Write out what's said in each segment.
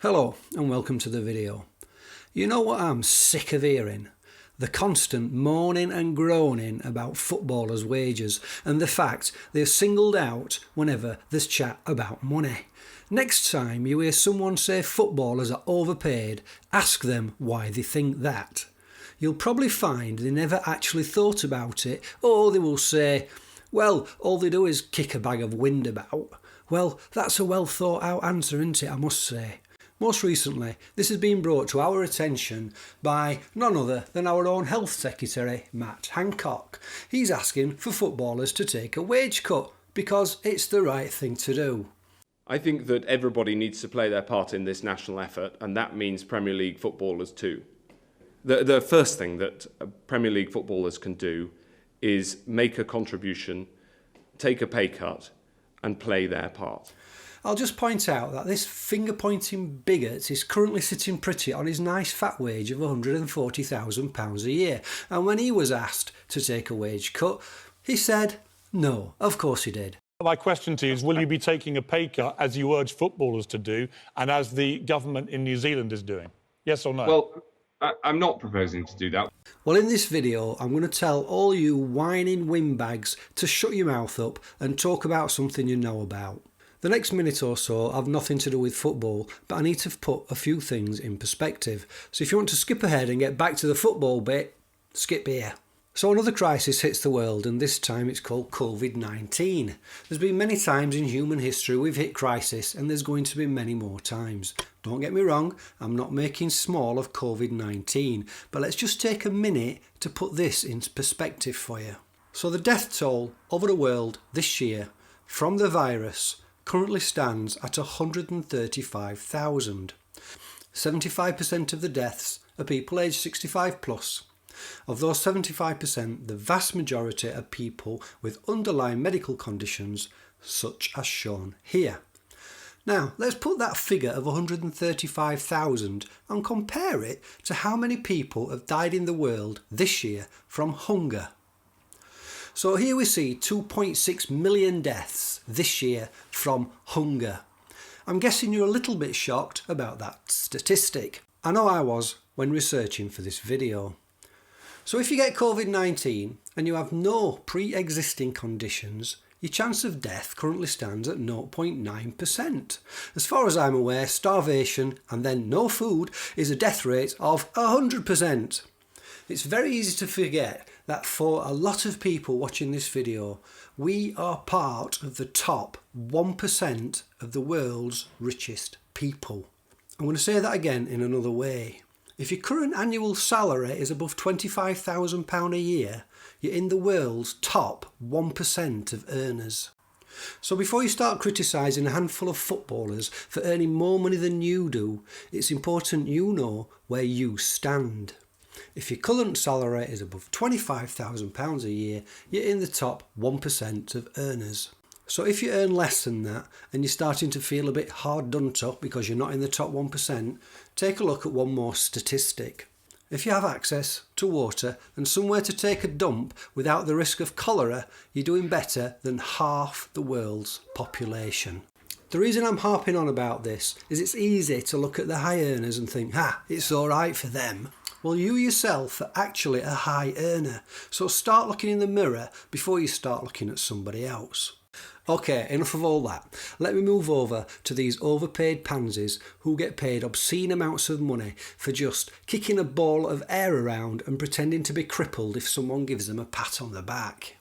Hello and welcome to the video. You know what I'm sick of hearing? The constant moaning and groaning about footballers' wages and the fact they're singled out whenever there's chat about money. Next time you hear someone say footballers are overpaid, ask them why they think that. You'll probably find they never actually thought about it, or they will say, well, all they do is kick a bag of wind about. Well, that's a well thought out answer, isn't it, I must say. Most recently, this has been brought to our attention by none other than our own Health Secretary, Matt Hancock. He's asking for footballers to take a wage cut because it's the right thing to do. I think that everybody needs to play their part in this national effort, and that means Premier League footballers too. The first thing that Premier League footballers can do is make a contribution, take a pay cut, and play their part. I'll just point out that this finger-pointing bigot is currently sitting pretty on his nice fat wage of £140,000 a year, and when he was asked to take a wage cut, he said no, of course he did. My question to you is, will you be taking a pay cut as you urge footballers to do and as the government in New Zealand is doing? Yes or no? Well, I'm not proposing to do that. Well, in this video, I'm going to tell all you whining windbags to shut your mouth up and talk about something you know about. The next minute or so have nothing to do with football, but I need to put a few things in perspective. So if you want to skip ahead and get back to the football bit, skip here. So another crisis hits the world, and this time it's called COVID-19. There's been many times in human history we've hit crisis, and there's going to be many more times. Don't get me wrong, I'm not making small of COVID-19, but let's just take a minute to put this into perspective for you. So the death toll over the world this year from the virus currently stands at 135,000. 75% of the deaths are people aged 65 plus. Of those 75%, the vast majority are people with underlying medical conditions such as shown here. Now, let's put that figure of 135,000 and compare it to how many people have died in the world this year from hunger. So here we see 2.6 million deaths this year from hunger. I'm guessing you're a little bit shocked about that statistic. I know I was when researching for this video. So if you get COVID-19 and you have no pre-existing conditions, your chance of death currently stands at 0.9%. As far as I'm aware, starvation and then no food is a death rate of 100%. It's very easy to forget that for a lot of people watching this video, we are part of the top 1% of the world's richest people. I'm going to say that again in another way. If your current annual salary is above £25,000 a year, you're in the world's top 1% of earners. So before you start criticising a handful of footballers for earning more money than you do, it's important you know where you stand. If your current salary is above £25,000 a year, you're in the top 1% of earners. So if you earn less than that and you're starting to feel a bit hard done to because you're not in the top 1%, take a look at one more statistic. If you have access to water and somewhere to take a dump without the risk of cholera, you're doing better than half the world's population. The reason I'm harping on about this is it's easy to look at the high earners and think, it's all right for them. Well, you yourself are actually a high earner, so start looking in the mirror before you start looking at somebody else. Okay, enough of all that. Let me move over to these overpaid pansies who get paid obscene amounts of money for just kicking a ball of air around and pretending to be crippled if someone gives them a pat on the back.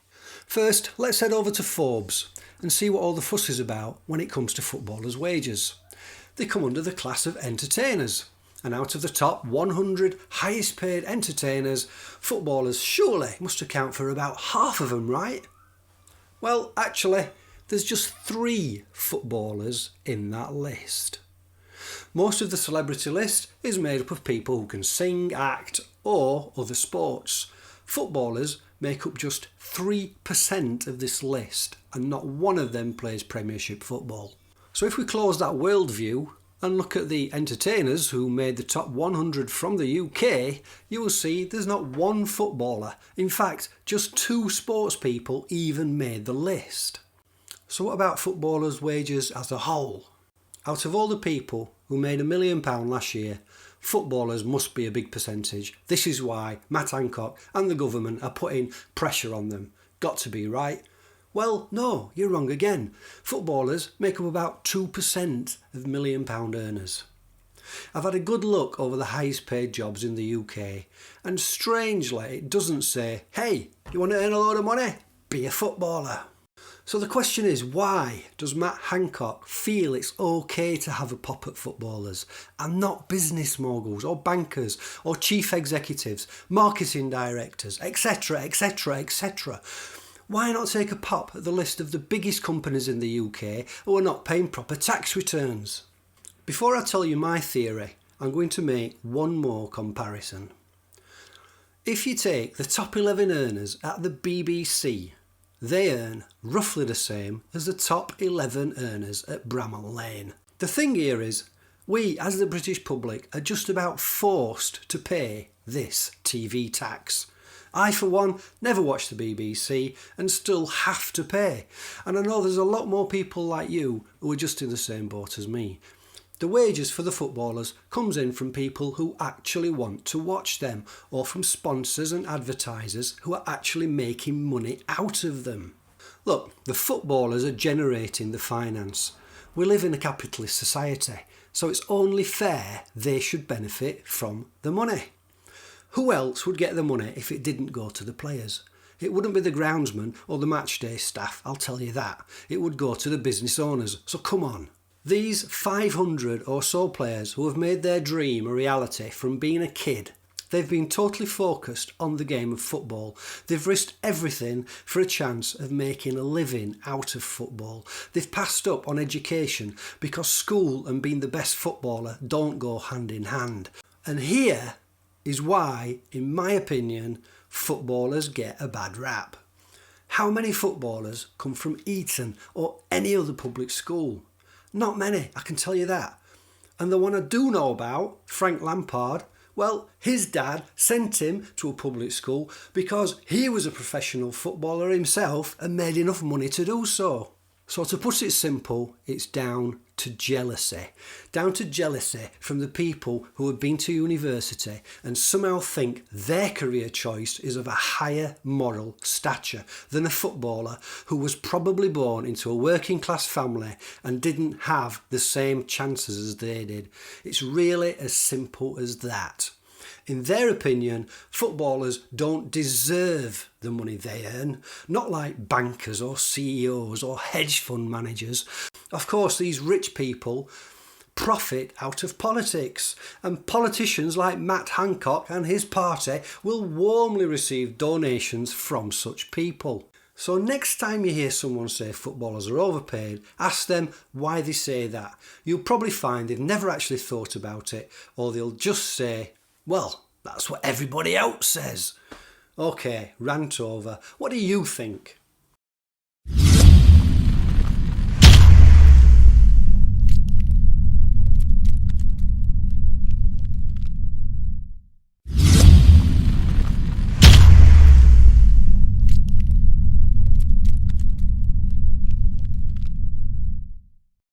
First, let's head over to Forbes and see what all the fuss is about when it comes to footballers' wages. They come under the class of entertainers. And out of the top 100 highest paid entertainers, footballers surely must account for about half of them, right? Well, actually, there's just 3 footballers in that list. Most of the celebrity list is made up of people who can sing, act, or other sports. Footballers make up just 3% of this list, and not one of them plays Premiership football. So if we close that world view and look at the entertainers who made the top 100 from the UK, you will see there's not one footballer. In fact, just 2 sports people even made the list. So what about footballers' wages as a whole? Out of all the people who who made £1 million last year. Footballers must be a big percentage. This is why Matt Hancock and the government are putting pressure on them. Got to be, right? Well, no, you're wrong again. Footballers make up about 2% of £1 million earners. I've had a good look over the highest paid jobs in the UK, and strangely it doesn't say, hey, you want to earn a load of money? Be a footballer. So the question is, why does Matt Hancock feel it's okay to have a pop at footballers and not business moguls or bankers or chief executives, marketing directors, etc, etc, etc? Why not take a pop at the list of the biggest companies in the UK who are not paying proper tax returns? Before I tell you my theory, I'm going to make one more comparison. If you take the top 11 earners at the BBC, they earn roughly the same as the top 11 earners at Bramall Lane. The thing here is, we as the British public are just about forced to pay this TV tax. I, for one, never watch the BBC and still have to pay. And I know there's a lot more people like you who are just in the same boat as me. The wages for the footballers comes in from people who actually want to watch them, or from sponsors and advertisers who are actually making money out of them. Look, the footballers are generating the finance. We live in a capitalist society, so it's only fair they should benefit from the money. Who else would get the money if it didn't go to the players? It wouldn't be the groundsman or the matchday staff, I'll tell you that. It would go to the business owners, so come on. These 500 or so players who have made their dream a reality from being a kid, they've been totally focused on the game of football. They've risked everything for a chance of making a living out of football. They've passed up on education because school and being the best footballer don't go hand in hand. And here is why, in my opinion, footballers get a bad rap. How many footballers come from Eton or any other public school? Not many, I can tell you that. And the one I do know about, Frank Lampard, well, his dad sent him to a public school because he was a professional footballer himself and made enough money to do so. So to put it simple, it's down to jealousy. Down to jealousy from the people who have been to university and somehow think their career choice is of a higher moral stature than a footballer who was probably born into a working class family and didn't have the same chances as they did. It's really as simple as that. In their opinion, footballers don't deserve the money they earn, not like bankers or CEOs or hedge fund managers. Of course, these rich people profit out of politics, and politicians like Matt Hancock and his party will warmly receive donations from such people. So next time you hear someone say footballers are overpaid, ask them why they say that. You'll probably find they've never actually thought about it, or they'll just say, well, that's what everybody else says. Okay, rant over. What do you think?